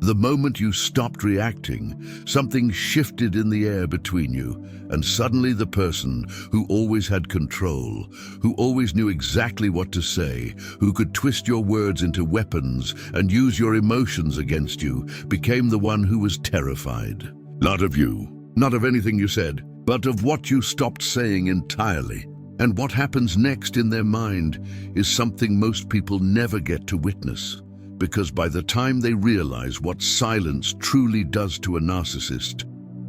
The moment you stopped reacting, something shifted in the air between you, and suddenly the person who always had control, who always knew exactly what to say, who could twist your words into weapons and use your emotions against you, became the one who was terrified. Not of you, not of anything you said, but of what you stopped saying entirely. And what happens next in their mind is something most people never get to witness. Because by the time they realize what silence truly does to a narcissist,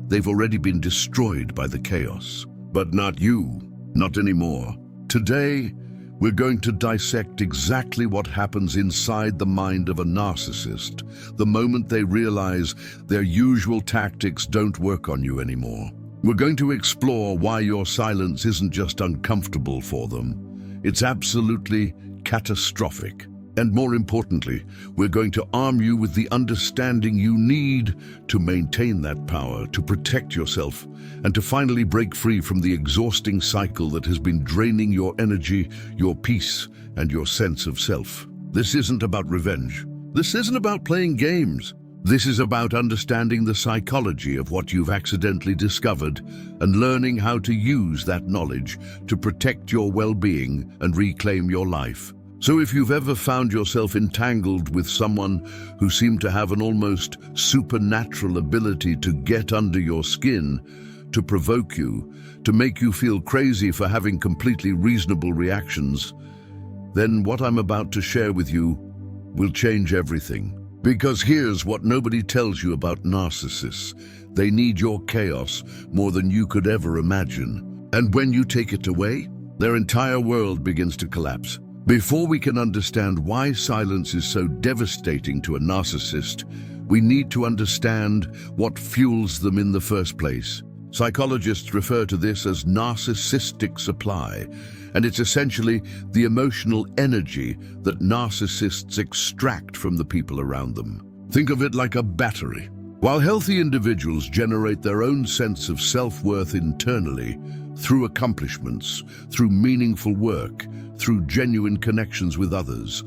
they've already been destroyed by the chaos. But not you, not anymore. Today, we're going to dissect exactly what happens inside the mind of a narcissist the moment they realize their usual tactics don't work on you anymore. We're going to explore why your silence isn't just uncomfortable for them, it's absolutely catastrophic. And more importantly, we're going to arm you with the understanding you need to maintain that power, to protect yourself, and to finally break free from the exhausting cycle that has been draining your energy, your peace, and your sense of self. This isn't about revenge. This isn't about playing games. This is about understanding the psychology of what you've accidentally discovered and learning how to use that knowledge to protect your well-being and reclaim your life. So if you've ever found yourself entangled with someone who seemed to have an almost supernatural ability to get under your skin, to provoke you, to make you feel crazy for having completely reasonable reactions, then what I'm about to share with you will change everything. Because here's what nobody tells you about narcissists. They need your chaos more than you could ever imagine. And when you take it away, their entire world begins to collapse. Before we can understand why silence is so devastating to a narcissist, we need to understand what fuels them in the first place. Psychologists refer to this as narcissistic supply, and it's essentially the emotional energy that narcissists extract from the people around them. Think of it like a battery. While healthy individuals generate their own sense of self-worth internally, through accomplishments, through meaningful work, through genuine connections with others,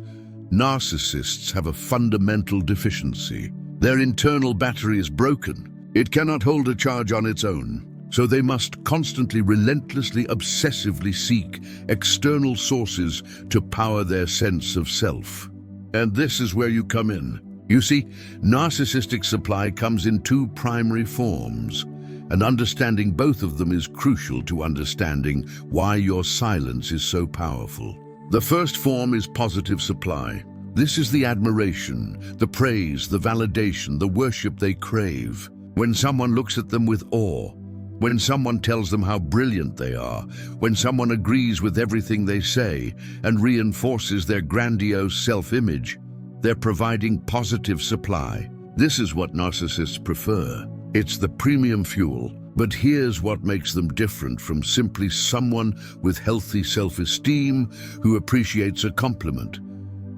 narcissists have a fundamental deficiency. Their internal battery is broken. It cannot hold a charge on its own, so they must constantly, relentlessly, obsessively seek external sources to power their sense of self. And this is where you come in. You see, narcissistic supply comes in two primary forms, and understanding both of them is crucial to understanding why your silence is so powerful. The first form is positive supply. This is the admiration, the praise, the validation, the worship they crave. When someone looks at them with awe, when someone tells them how brilliant they are, when someone agrees with everything they say and reinforces their grandiose self-image, they're providing positive supply. This is what narcissists prefer. It's the premium fuel. But here's what makes them different from simply someone with healthy self-esteem who appreciates a compliment.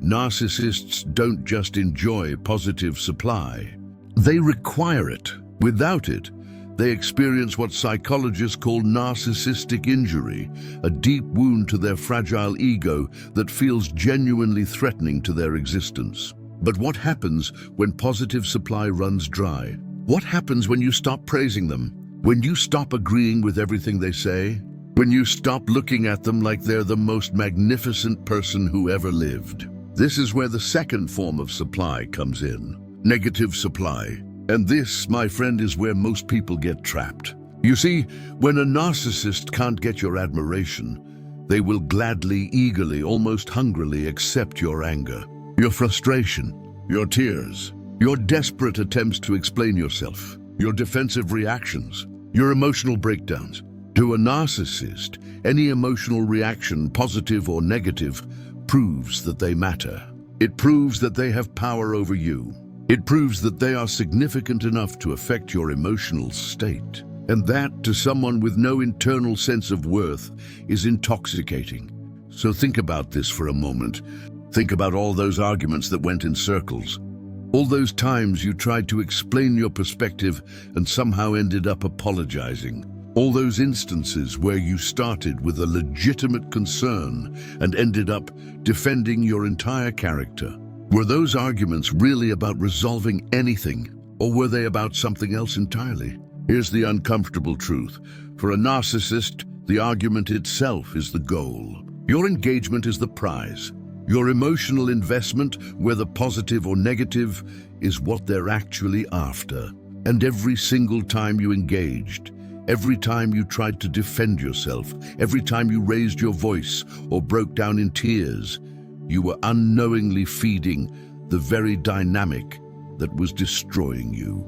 Narcissists don't just enjoy positive supply. They require it. Without it, they experience what psychologists call narcissistic injury, a deep wound to their fragile ego that feels genuinely threatening to their existence. But what happens when positive supply runs dry? What happens when you stop praising them? When you stop agreeing with everything they say? When you stop looking at them like they're the most magnificent person who ever lived? This is where the second form of supply comes in, negative supply. And this, my friend, is where most people get trapped. You see, when a narcissist can't get your admiration, they will gladly, eagerly, almost hungrily accept your anger, your frustration, your tears, your desperate attempts to explain yourself, your defensive reactions, your emotional breakdowns. To a narcissist, any emotional reaction, positive or negative, proves that they matter. It proves that they have power over you. It proves that they are significant enough to affect your emotional state. And that, to someone with no internal sense of worth, is intoxicating. So think about this for a moment. Think about all those arguments that went in circles. All those times you tried to explain your perspective and somehow ended up apologizing. All those instances where you started with a legitimate concern and ended up defending your entire character. Were those arguments really about resolving anything, or were they about something else entirely? Here's the uncomfortable truth. For a narcissist, the argument itself is the goal. Your engagement is the prize. Your emotional investment, whether positive or negative, is what they're actually after. And every single time you engaged, every time you tried to defend yourself, every time you raised your voice or broke down in tears, you were unknowingly feeding the very dynamic that was destroying you.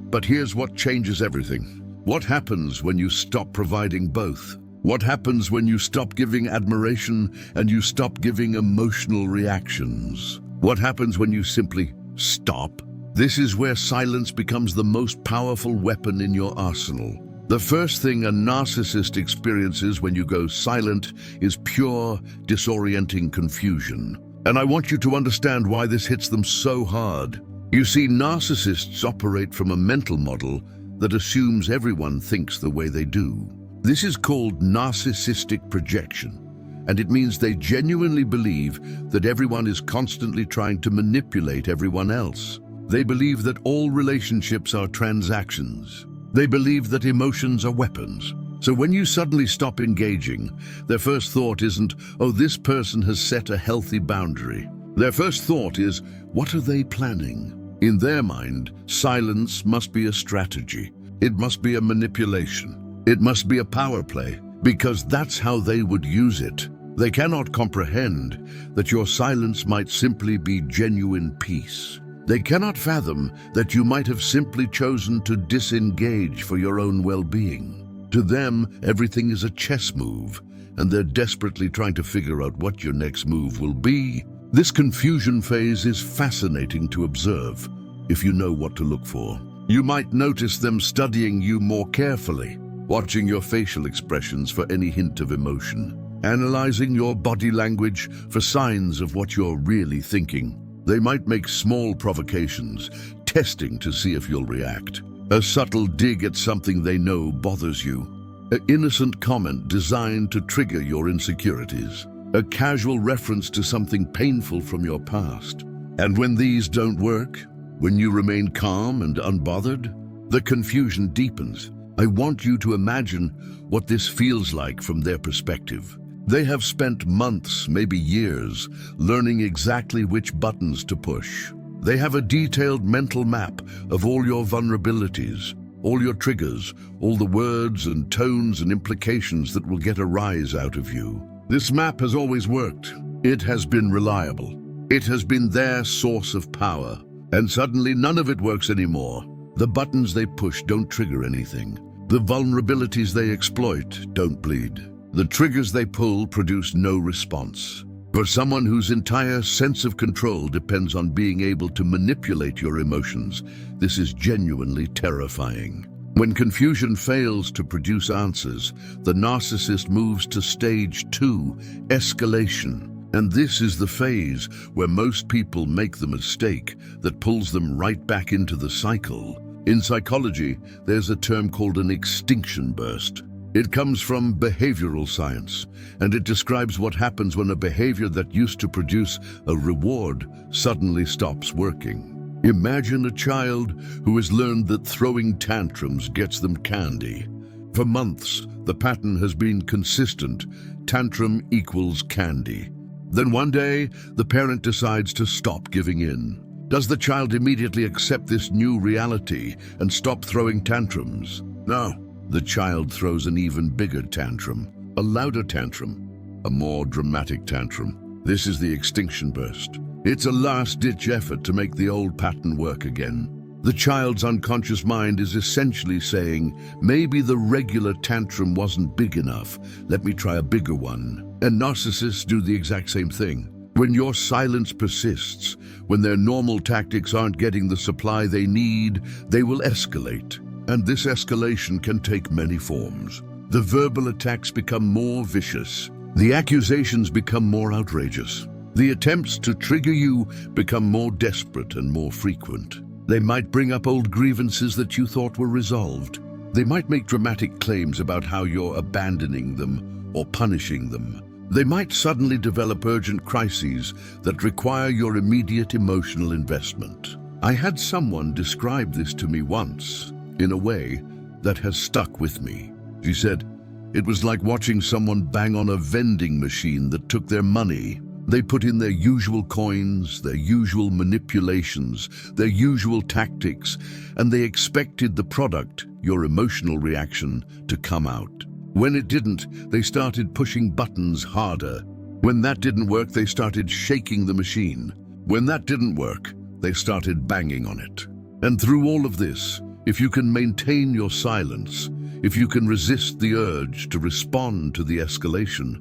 But here's what changes everything. What happens when you stop providing both? What happens when you stop giving admiration and you stop giving emotional reactions? What happens when you simply stop? This is where silence becomes the most powerful weapon in your arsenal. The first thing a narcissist experiences when you go silent is pure, disorienting confusion. And I want you to understand why this hits them so hard. You see, narcissists operate from a mental model that assumes everyone thinks the way they do. This is called narcissistic projection, and it means they genuinely believe that everyone is constantly trying to manipulate everyone else. They believe that all relationships are transactions. They believe that emotions are weapons. So when you suddenly stop engaging, their first thought isn't, oh, this person has set a healthy boundary. Their first thought is, what are they planning? In their mind, silence must be a strategy. It must be a manipulation. It must be a power play, because that's how they would use it. They cannot comprehend that your silence might simply be genuine peace. They cannot fathom that you might have simply chosen to disengage for your own well-being. To them, everything is a chess move, and they're desperately trying to figure out what your next move will be. This confusion phase is fascinating to observe if you know what to look for. You might notice them studying you more carefully, watching your facial expressions for any hint of emotion, analyzing your body language for signs of what you're really thinking. They might make small provocations, testing to see if you'll react. A subtle dig at something they know bothers you. An innocent comment designed to trigger your insecurities. A casual reference to something painful from your past. And when these don't work, when you remain calm and unbothered, the confusion deepens. I want you to imagine what this feels like from their perspective. They have spent months, maybe years, learning exactly which buttons to push. They have a detailed mental map of all your vulnerabilities, all your triggers, all the words and tones and implications that will get a rise out of you. This map has always worked. It has been reliable. It has been their source of power. And suddenly none of it works anymore. The buttons they push don't trigger anything. The vulnerabilities they exploit don't bleed. The triggers they pull produce no response. For someone whose entire sense of control depends on being able to manipulate your emotions, this is genuinely terrifying. When confusion fails to produce answers, the narcissist moves to stage 2, escalation. And this is the phase where most people make the mistake that pulls them right back into the cycle. In psychology, there's a term called an extinction burst. It comes from behavioral science, and it describes what happens when a behavior that used to produce a reward suddenly stops working. Imagine a child who has learned that throwing tantrums gets them candy. For months, the pattern has been consistent. Tantrum equals candy. Then one day, the parent decides to stop giving in. Does the child immediately accept this new reality and stop throwing tantrums? No. The child throws an even bigger tantrum, a louder tantrum, a more dramatic tantrum. This is the extinction burst. It's a last-ditch effort to make the old pattern work again. The child's unconscious mind is essentially saying, maybe the regular tantrum wasn't big enough. Let me try a bigger one. And narcissists do the exact same thing. When your silence persists, when their normal tactics aren't getting the supply they need, they will escalate. And this escalation can take many forms. The verbal attacks become more vicious. The accusations become more outrageous. The attempts to trigger you become more desperate and more frequent. They might bring up old grievances that you thought were resolved. They might make dramatic claims about how you're abandoning them or punishing them. They might suddenly develop urgent crises that require your immediate emotional investment. I had someone describe this to me once in a way that has stuck with me. She said, "It was like watching someone bang on a vending machine that took their money. They put in their usual coins, their usual manipulations, their usual tactics, and they expected the product, your emotional reaction, to come out. When it didn't, they started pushing buttons harder. When that didn't work, they started shaking the machine. When that didn't work, they started banging on it. And through all of this, if you can maintain your silence, if you can resist the urge to respond to the escalation,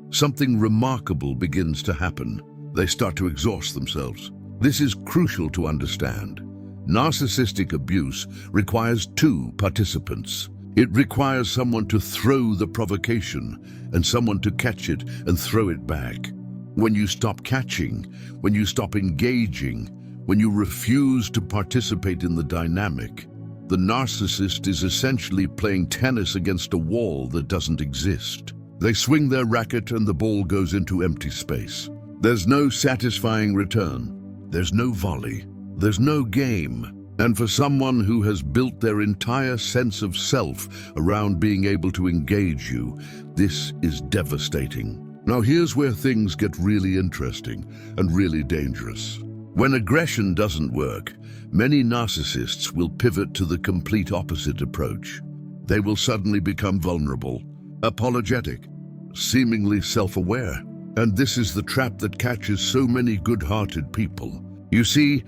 something remarkable begins to happen. They start to exhaust themselves. This is crucial to understand. Narcissistic abuse requires two participants. It requires someone to throw the provocation and someone to catch it and throw it back. When you stop catching, when you stop engaging, when you refuse to participate in the dynamic, the narcissist is essentially playing tennis against a wall that doesn't exist. They swing their racket and the ball goes into empty space. There's no satisfying return. There's no volley. There's no game. And for someone who has built their entire sense of self around being able to engage you, this is devastating. Now here's where things get really interesting and really dangerous. When aggression doesn't work, many narcissists will pivot to the complete opposite approach. They will suddenly become vulnerable, apologetic, seemingly self-aware. And this is the trap that catches so many good-hearted people. You see,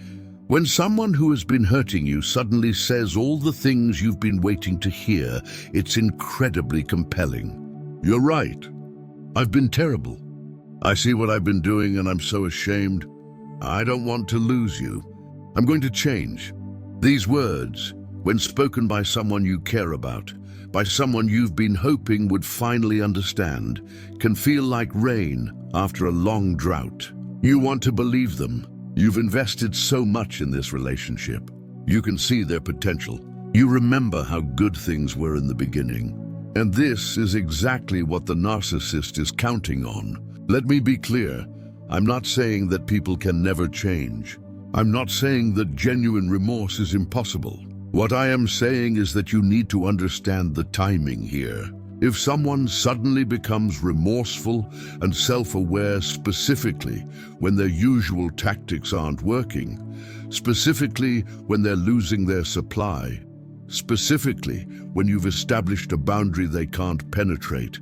when someone who has been hurting you suddenly says all the things you've been waiting to hear, it's incredibly compelling. You're right. I've been terrible. I see what I've been doing and I'm so ashamed. I don't want to lose you. I'm going to change. These words, when spoken by someone you care about, by someone you've been hoping would finally understand, can feel like rain after a long drought. You want to believe them. You've invested so much in this relationship. You can see their potential. You remember how good things were in the beginning. And this is exactly what the narcissist is counting on. Let me be clear. I'm not saying that people can never change. I'm not saying that genuine remorse is impossible. What I am saying is that you need to understand the timing here. If someone suddenly becomes remorseful and self-aware specifically when their usual tactics aren't working, specifically when they're losing their supply, specifically when you've established a boundary they can't penetrate,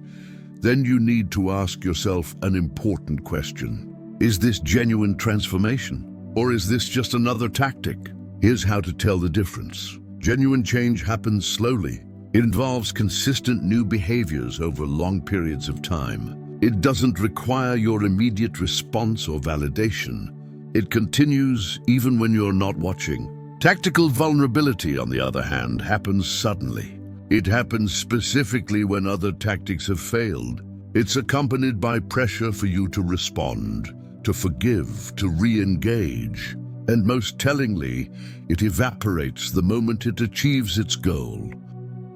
then you need to ask yourself an important question. Is this genuine transformation? Or is this just another tactic? Here's how to tell the difference. Genuine change happens slowly. It involves consistent new behaviors over long periods of time. It doesn't require your immediate response or validation. It continues even when you're not watching. Tactical vulnerability, on the other hand, happens suddenly. It happens specifically when other tactics have failed. It's accompanied by pressure for you to respond, to forgive, to re-engage. And most tellingly, it evaporates the moment it achieves its goal.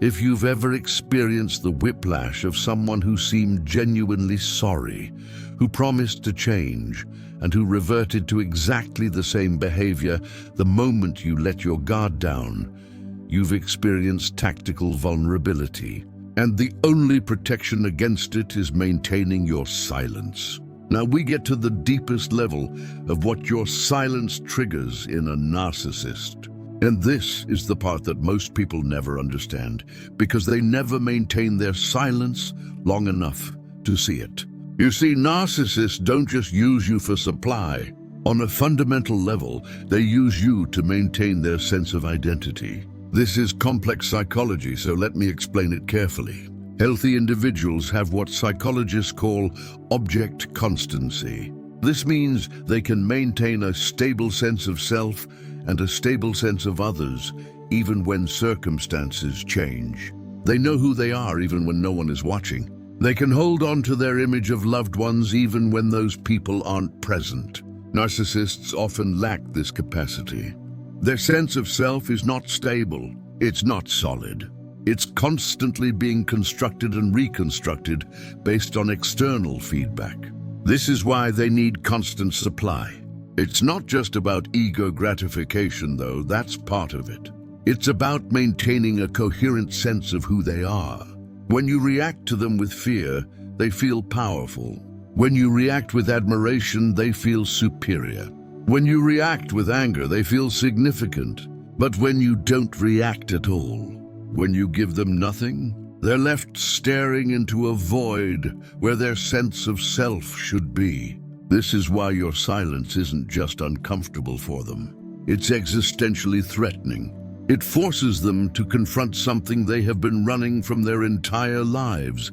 If you've ever experienced the whiplash of someone who seemed genuinely sorry, who promised to change, and who reverted to exactly the same behavior the moment you let your guard down, you've experienced tactical vulnerability. And the only protection against it is maintaining your silence. Now we get to the deepest level of what your silence triggers in a narcissist. And this is the part that most people never understand, because they never maintain their silence long enough to see it. You see, narcissists don't just use you for supply. On a fundamental level, they use you to maintain their sense of identity. This is complex psychology, so let me explain it carefully. Healthy individuals have what psychologists call object constancy. This means they can maintain a stable sense of self and a stable sense of others, even when circumstances change. They know who they are even when no one is watching. They can hold on to their image of loved ones even when those people aren't present. Narcissists often lack this capacity. Their sense of self is not stable. It's not solid. It's constantly being constructed and reconstructed based on external feedback. This is why they need constant supply. It's not just about ego gratification, though. That's part of it. It's about maintaining a coherent sense of who they are. When you react to them with fear, they feel powerful. When you react with admiration, they feel superior. When you react with anger, they feel significant. But when you don't react at all, when you give them nothing, they're left staring into a void where their sense of self should be. This is why your silence isn't just uncomfortable for them. It's existentially threatening. It forces them to confront something they have been running from their entire lives,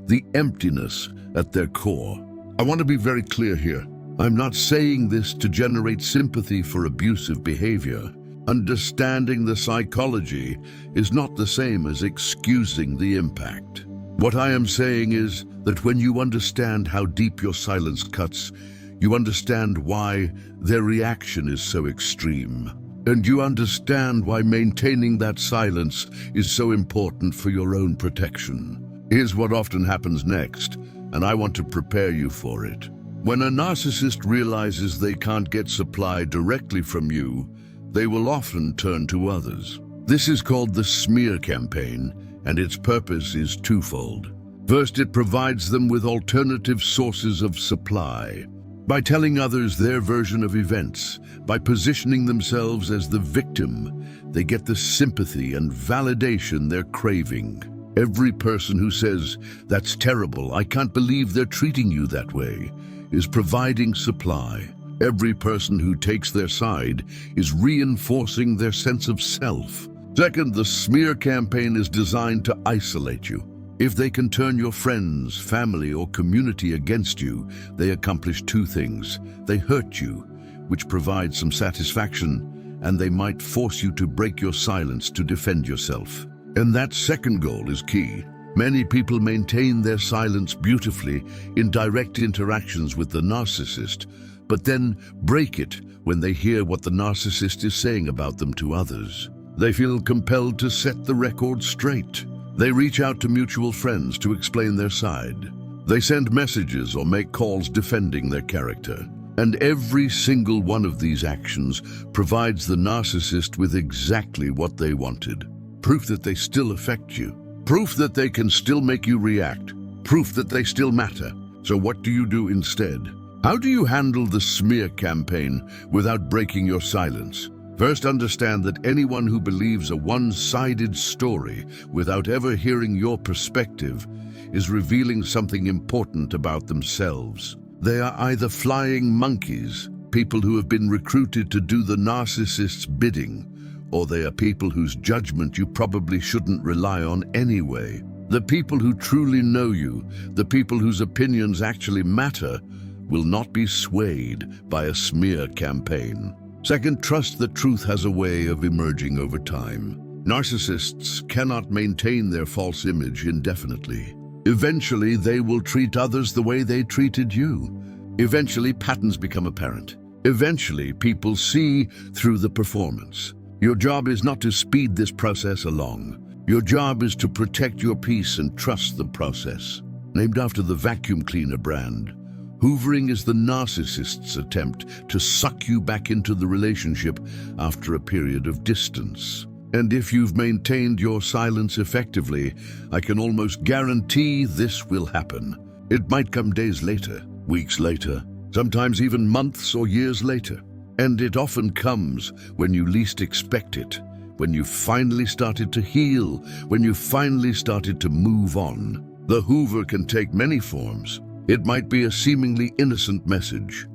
the emptiness at their core. I want to be very clear here. I'm not saying this to generate sympathy for abusive behavior. Understanding the psychology is not the same as excusing the impact. What I am saying is that when you understand how deep your silence cuts, you understand why their reaction is so extreme. And you understand why maintaining that silence is so important for your own protection. Here's what often happens next, and I want to prepare you for it. When a narcissist realizes they can't get supply directly from you, they will often turn to others. This is called the smear campaign, and its purpose is twofold. First, it provides them with alternative sources of supply. By telling others their version of events, by positioning themselves as the victim, they get the sympathy and validation they're craving. Every person who says, "That's terrible, I can't believe they're treating you that way," is providing supply. Every person who takes their side is reinforcing their sense of self. Second, the smear campaign is designed to isolate you. If they can turn your friends, family, or community against you, they accomplish two things. They hurt you, which provides some satisfaction, and they might force you to break your silence to defend yourself. And that second goal is key. Many people maintain their silence beautifully in direct interactions with the narcissist, but then break it when they hear what the narcissist is saying about them to others. They feel compelled to set the record straight. They reach out to mutual friends to explain their side. They send messages or make calls defending their character. And every single one of these actions provides the narcissist with exactly what they wanted. Proof that they still affect you. Proof that they can still make you react. Proof that they still matter. So what do you do instead? How do you handle the smear campaign without breaking your silence? First, understand that anyone who believes a one-sided story without ever hearing your perspective is revealing something important about themselves. They are either flying monkeys, people who have been recruited to do the narcissist's bidding, or they are people whose judgment you probably shouldn't rely on anyway. The people who truly know you, the people whose opinions actually matter, will not be swayed by a smear campaign. Second, trust that truth has a way of emerging over time. Narcissists cannot maintain their false image indefinitely. Eventually, they will treat others the way they treated you. Eventually, patterns become apparent. Eventually, people see through the performance. Your job is not to speed this process along. Your job is to protect your peace and trust the process. Named after the vacuum cleaner brand, hoovering is the narcissist's attempt to suck you back into the relationship after a period of distance. And if you've maintained your silence effectively, I can almost guarantee this will happen. It might come days later, weeks later, sometimes even months or years later. And it often comes when you least expect it, when you've finally started to heal, when you've finally started to move on. The hoover can take many forms. It might be a seemingly innocent message.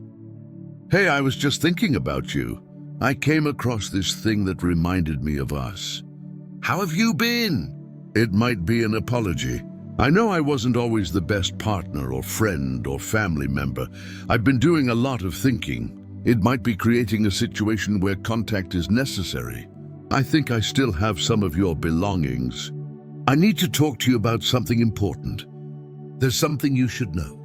"Hey, I was just thinking about you. I came across this thing that reminded me of us. How have you been?" It might be an apology. "I know I wasn't always the best partner or friend or family member. I've been doing a lot of thinking." It might be creating a situation where contact is necessary. "I think I still have some of your belongings. I need to talk to you about something important. There's something you should know."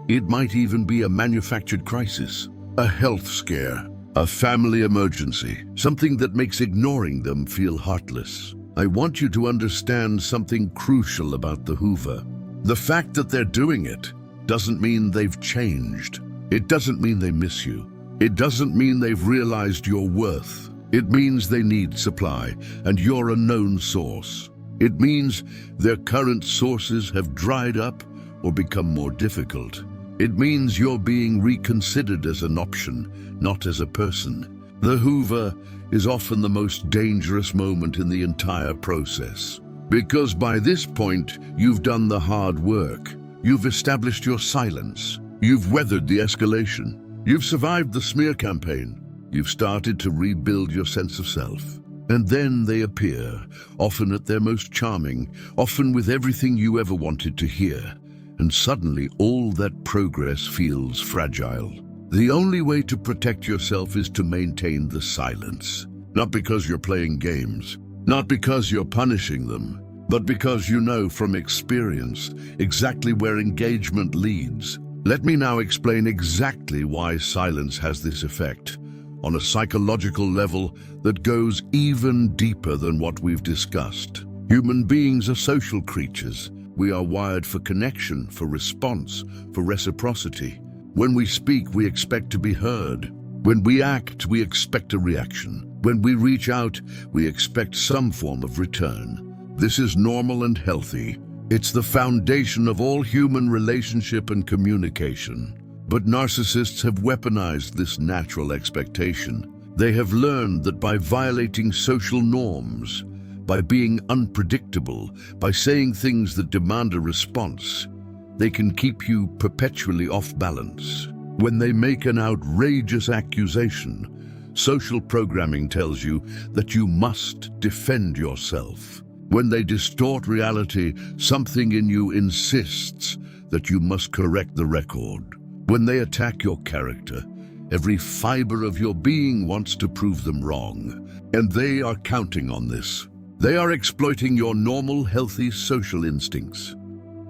It might even be a manufactured crisis, a health scare, a family emergency, something that makes ignoring them feel heartless. I want you to understand something crucial about the hoover. The fact that they're doing it doesn't mean they've changed. It doesn't mean they miss you. It doesn't mean they've realized your worth. It means they need supply, and you're a known source. It means their current sources have dried up or become more difficult. It means you're being reconsidered as an option, not as a person. The hoover is often the most dangerous moment in the entire process. Because by this point, you've done the hard work. You've established your silence. You've weathered the escalation. You've survived the smear campaign. You've started to rebuild your sense of self. And then they appear, often at their most charming, often with everything you ever wanted to hear. And suddenly all that progress feels fragile. The only way to protect yourself is to maintain the silence. Not because you're playing games, not because you're punishing them, but because you know from experience exactly where engagement leads. Let me now explain exactly why silence has this effect, on a psychological level that goes even deeper than what we've discussed. Human beings are social creatures. We are wired for connection, for response, for reciprocity. When we speak, we expect to be heard. When we act, we expect a reaction. When we reach out, we expect some form of return. This is normal and healthy. It's the foundation of all human relationship and communication. But narcissists have weaponized this natural expectation. They have learned that by violating social norms, by being unpredictable, by saying things that demand a response, they can keep you perpetually off balance. When they make an outrageous accusation, social programming tells you that you must defend yourself. When they distort reality, something in you insists that you must correct the record. When they attack your character, every fiber of your being wants to prove them wrong. And they are counting on this. They are exploiting your normal, healthy social instincts.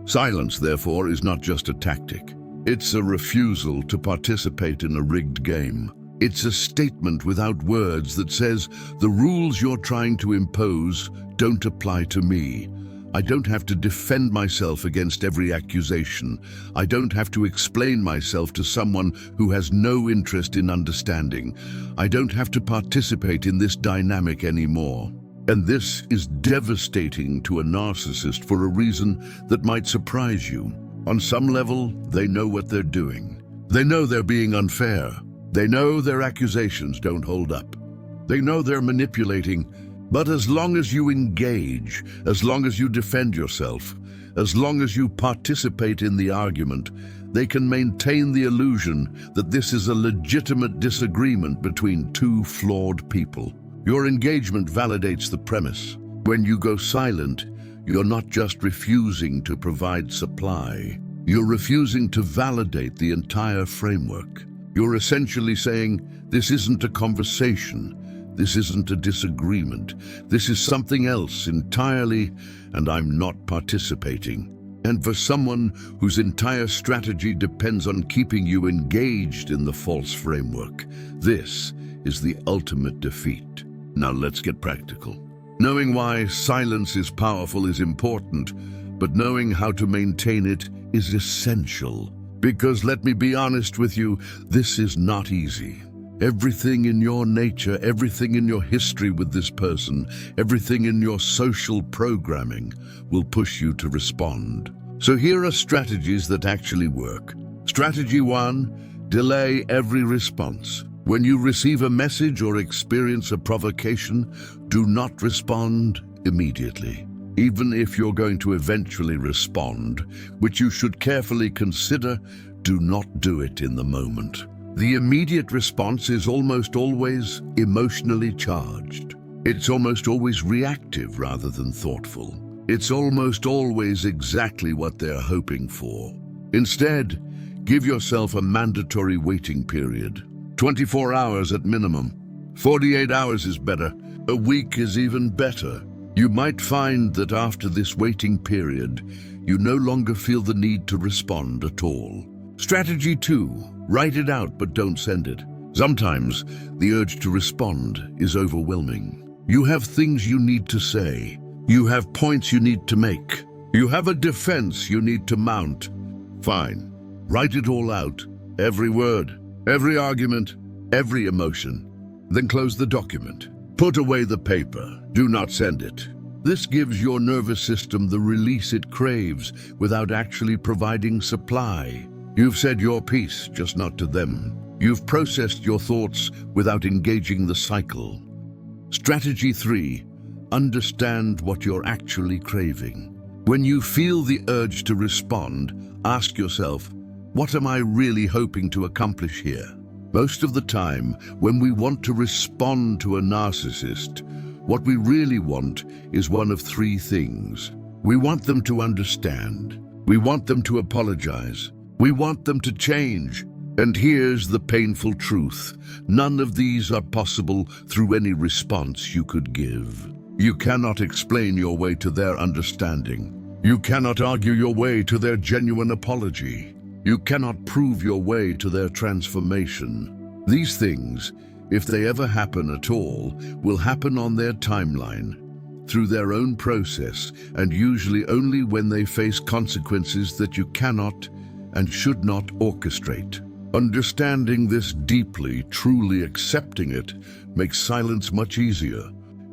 Silence, therefore, is not just a tactic. It's a refusal to participate in a rigged game. It's a statement without words that says, the rules you're trying to impose don't apply to me. I don't have to defend myself against every accusation. I don't have to explain myself to someone who has no interest in understanding. I don't have to participate in this dynamic anymore. And this is devastating to a narcissist for a reason that might surprise you. On some level, they know what they're doing. They know they're being unfair. They know their accusations don't hold up. They know they're manipulating. But as long as you engage, as long as you defend yourself, as long as you participate in the argument, they can maintain the illusion that this is a legitimate disagreement between two flawed people. Your engagement validates the premise. When you go silent, you're not just refusing to provide supply. You're refusing to validate the entire framework. You're essentially saying, this isn't a conversation. This isn't a disagreement. This is something else entirely, and I'm not participating. And for someone whose entire strategy depends on keeping you engaged in the false framework, this is the ultimate defeat. Now let's get practical. Knowing why silence is powerful is important, but knowing how to maintain it is essential. Because let me be honest with you, this is not easy. Everything in your nature, everything in your history with this person, everything in your social programming will push you to respond. So here are strategies that actually work. Strategy 1, delay every response. When you receive a message or experience a provocation, do not respond immediately. Even if you're going to eventually respond, which you should carefully consider, do not do it in the moment. The immediate response is almost always emotionally charged. It's almost always reactive rather than thoughtful. It's almost always exactly what they're hoping for. Instead, give yourself a mandatory waiting period. 24 hours at minimum. 48 hours is better. A week is even better. You might find that after this waiting period, you no longer feel the need to respond at all. Strategy 2. Write it out, but don't send it. Sometimes the urge to respond is overwhelming. You have things you need to say. You have points you need to make. You have a defense you need to mount. Fine. Write it all out. Every word, every argument, every emotion. Then close the document. Put away the paper. Do not send it. This gives your nervous system the release it craves without actually providing supply. You've said your piece, just not to them. You've processed your thoughts without engaging the cycle. Strategy 3. Understand what you're actually craving. When you feel the urge to respond, ask yourself, what am I really hoping to accomplish here? Most of the time, when we want to respond to a narcissist, what we really want is one of 3 things. We want them to understand. We want them to apologize. We want them to change. And here's the painful truth. None of these are possible through any response you could give. You cannot explain your way to their understanding. You cannot argue your way to their genuine apology. You cannot prove your way to their transformation. These things, if they ever happen at all, will happen on their timeline, through their own process, and usually only when they face consequences that you cannot and should not orchestrate. Understanding this deeply, truly accepting it, makes silence much easier.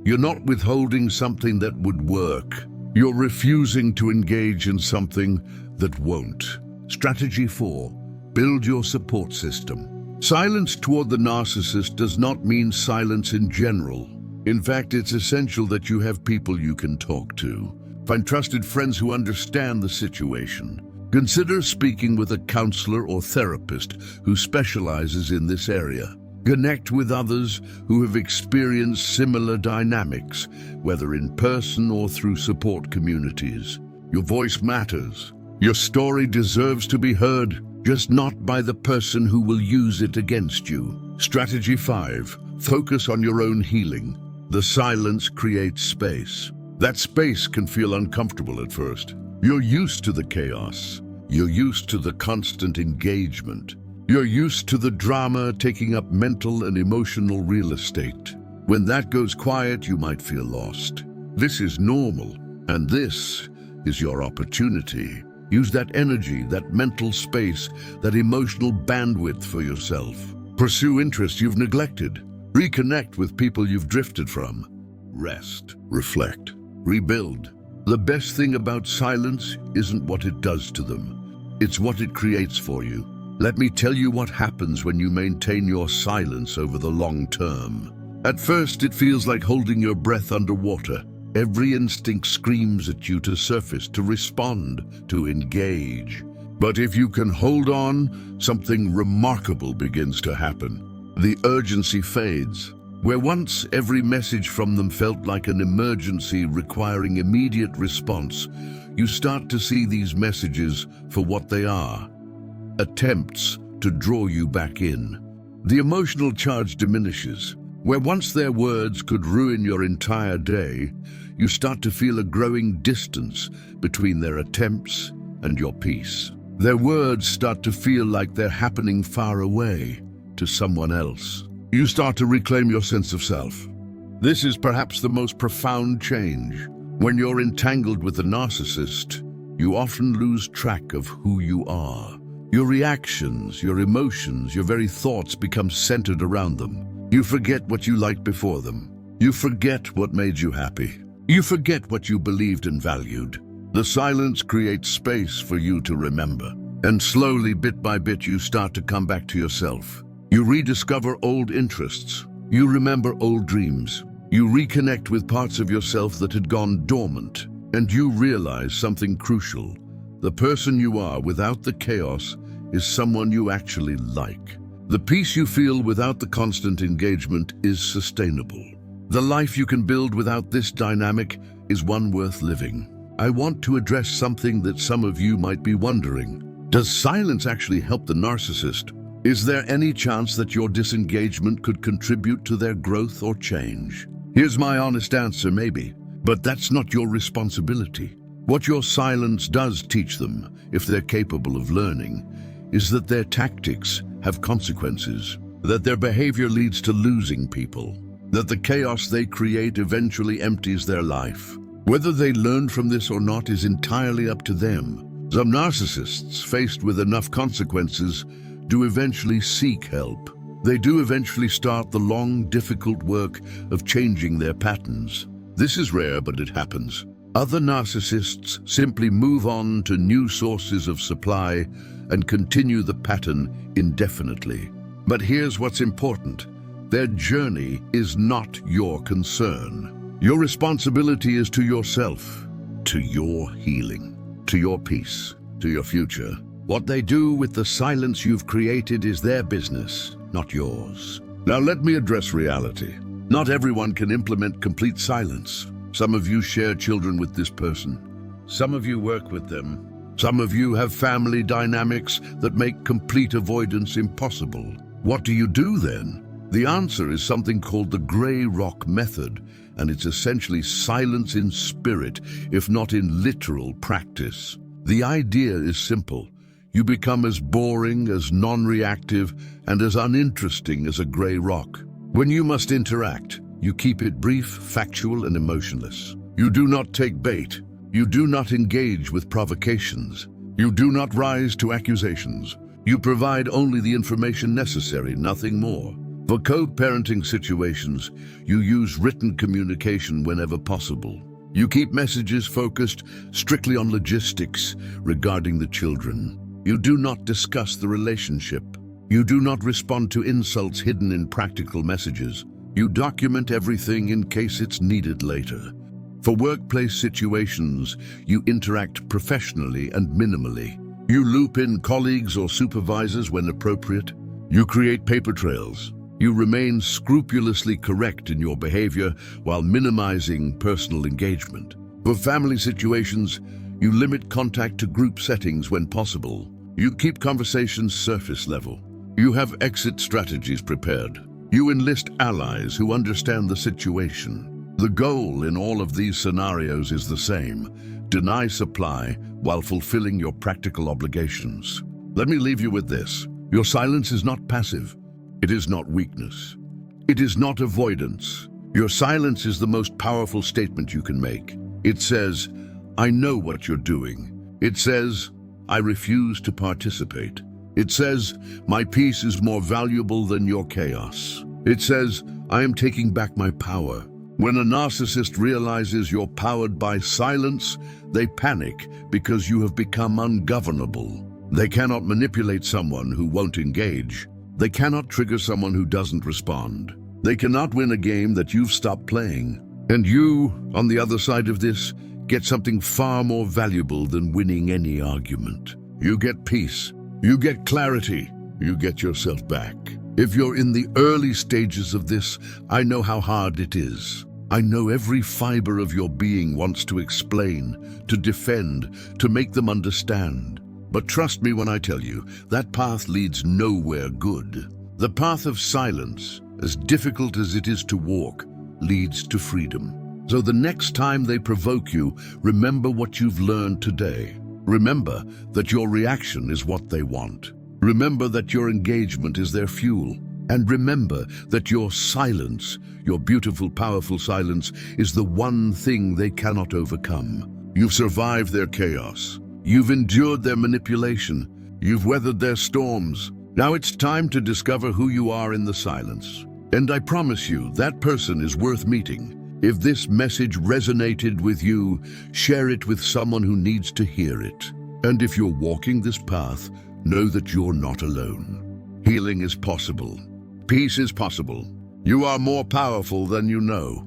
You're not withholding something that would work. You're refusing to engage in something that won't. Strategy 4. Build your support system. Silence toward the narcissist does not mean silence in general. In fact, it's essential that you have people you can talk to. Find trusted friends who understand the situation. Consider speaking with a counselor or therapist who specializes in this area. Connect with others who have experienced similar dynamics, whether in person or through support communities. Your voice matters. Your story deserves to be heard, just not by the person who will use it against you. Strategy 5. Focus on your own healing. The silence creates space. That space can feel uncomfortable at first. You're used to the chaos. You're used to the constant engagement. You're used to the drama taking up mental and emotional real estate. When that goes quiet, you might feel lost. This is normal, and this is your opportunity. Use that energy, that mental space, that emotional bandwidth for yourself. Pursue interests you've neglected. Reconnect with people you've drifted from. Rest, reflect, rebuild. The best thing about silence isn't what it does to them. It's what it creates for you. Let me tell you what happens when you maintain your silence over the long term. At first, it feels like holding your breath underwater. Every instinct screams at you to surface, to respond, to engage. But if you can hold on, something remarkable begins to happen. The urgency fades. Where once every message from them felt like an emergency requiring immediate response, you start to see these messages for what they are: attempts to draw you back in. The emotional charge diminishes. Where once their words could ruin your entire day, you start to feel a growing distance between their attempts and your peace. Their words start to feel like they're happening far away, to someone else. You start to reclaim your sense of self. This is perhaps the most profound change. When you're entangled with a narcissist, you often lose track of who you are. Your reactions, your emotions, your very thoughts become centered around them. You forget what you liked before them. You forget what made you happy. You forget what you believed and valued. The silence creates space for you to remember. And slowly, bit by bit, you start to come back to yourself. You rediscover old interests. You remember old dreams. You reconnect with parts of yourself that had gone dormant. And you realize something crucial. The person you are without the chaos is someone you actually like. The peace you feel without the constant engagement is sustainable. The life you can build without this dynamic is one worth living. I want to address something that some of you might be wondering. Does silence actually help the narcissist? Is there any chance that your disengagement could contribute to their growth or change? Here's my honest answer: maybe. But that's not your responsibility. What your silence does teach them, if they're capable of learning, is that their tactics have consequences, that their behavior leads to losing people. that the chaos they create eventually empties their life. Whether they learn from this or not is entirely up to them. Some narcissists, faced with enough consequences, do eventually seek help. They do eventually start the long, difficult work of changing their patterns. This is rare, but it happens. Other narcissists simply move on to new sources of supply and continue the pattern indefinitely. But here's what's important. Their journey is not your concern. Your responsibility is to yourself, to your healing, to your peace, to your future. What they do with the silence you've created is their business, not yours. Now let me address reality. Not everyone can implement complete silence. Some of you share children with this person. Some of you work with them. Some of you have family dynamics that make complete avoidance impossible. What do you do then? The answer is something called the gray rock method, and it's essentially silence in spirit, if not in literal practice. The idea is simple. You become as boring, as non-reactive, and as uninteresting as a gray rock. When you must interact, you keep it brief, factual, and emotionless. You do not take bait. You do not engage with provocations. You do not rise to accusations. You provide only the information necessary, nothing more. For co-parenting situations, you use written communication whenever possible. You keep messages focused strictly on logistics regarding the children. You do not discuss the relationship. You do not respond to insults hidden in practical messages. You document everything in case it's needed later. For workplace situations, you interact professionally and minimally. You loop in colleagues or supervisors when appropriate. You create paper trails. You remain scrupulously correct in your behavior while minimizing personal engagement. For family situations, you limit contact to group settings when possible. You keep conversations surface level. You have exit strategies prepared. You enlist allies who understand the situation. The goal in all of these scenarios is the same: deny supply while fulfilling your practical obligations. Let me leave you with this. Your silence is not passive. It is not weakness. It is not avoidance. Your silence is the most powerful statement you can make. It says, I know what you're doing. It says, I refuse to participate. It says, my peace is more valuable than your chaos. It says, I am taking back my power. When a narcissist realizes you're powered by silence, they panic because you have become ungovernable. They cannot manipulate someone who won't engage. They cannot trigger someone who doesn't respond. They cannot win a game that you've stopped playing. And you, on the other side of this, get something far more valuable than winning any argument. You get peace. You get clarity. You get yourself back. If you're in the early stages of this, I know how hard it is. I know every fiber of your being wants to explain, to defend, to make them understand. But trust me when I tell you, that path leads nowhere good. The path of silence, as difficult as it is to walk, leads to freedom. So the next time they provoke you, remember what you've learned today. Remember that your reaction is what they want. Remember that your engagement is their fuel. And remember that your silence, your beautiful, powerful silence, is the one thing they cannot overcome. You've survived their chaos. You've endured their manipulation. You've weathered their storms. Now it's time to discover who you are in the silence. And I promise you, that person is worth meeting. If this message resonated with you, share it with someone who needs to hear it. And if you're walking this path, know that you're not alone. Healing is possible. Peace is possible. You are more powerful than you know.